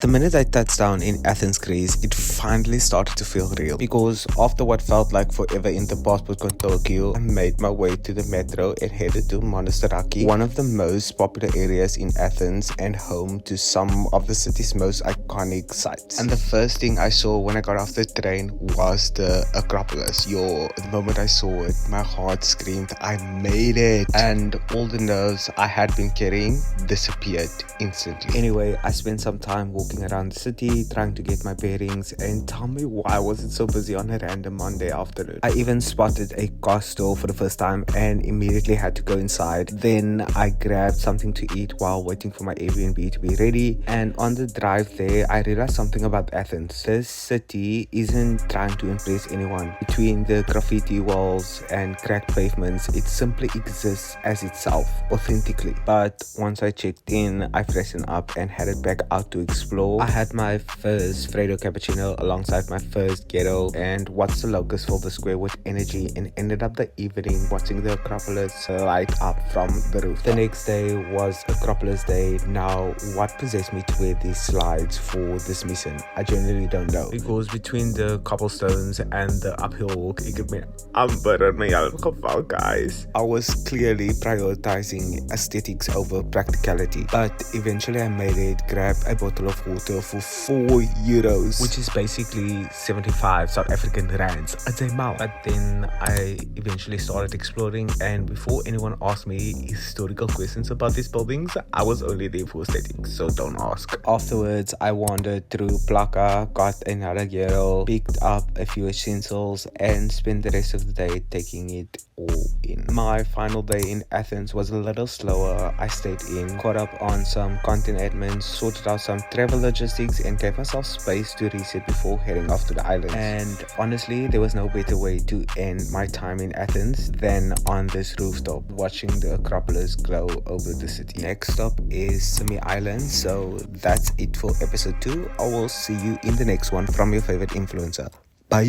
The minute I touched down in Athens, Greece, it finally started to feel real. Because after what felt like forever in the passport control queue, I made my way to the metro and headed to Monastiraki, one of the most popular areas in Athens and home to some of the city's most iconic sites. And the first thing I saw when I got off the train was the Acropolis. The moment I saw it, my heart screamed, I made it! And all the nerves I had been carrying disappeared instantly. Anyway, I spent some time walking around the city, trying to get my bearings, and tell me why was it so busy on a random Monday afternoon. I even spotted a car store for the first time and immediately had to go inside. Then I grabbed something to eat while waiting for my Airbnb to be ready, and on the drive there, I realized something about Athens. This city isn't trying to impress anyone. Between the graffiti walls and cracked pavements, it simply exists as itself, authentically. But once I checked in, I freshened up and headed back out to explore. I had my first Freddo cappuccino alongside my first ghetto, and watched the locals fill the square with energy, and ended up the evening watching the Acropolis light up from the roof. The next day was Acropolis Day. Now, what possessed me to wear these slides for this mission? I genuinely don't know. Because between the cobblestones and the uphill walk, it could be amber my geval, guys. I was clearly prioritizing aesthetics over practicality, but eventually I made it, grabbed a bottle of water for €4, which is basically 75 South African rands a day mile. But then I eventually started exploring, and before anyone asked me historical questions about these buildings, I was only there for aesthetics, so don't ask. Afterwards, I wandered through Plaka, got another ghetto, picked up a few essentials, and spent the rest of the day taking it all in. My final day in Athens was a little slower. I stayed in, caught up on some content admins, sorted out some travel logistics, and gave myself space to reset before heading off to the islands. And honestly, there was no better way to end my time in Athens than on this rooftop, watching the Acropolis glow over the city. Next stop is Simi Island, so that's it for episode 2. I will see you in the next one from your favorite influencer. Bye!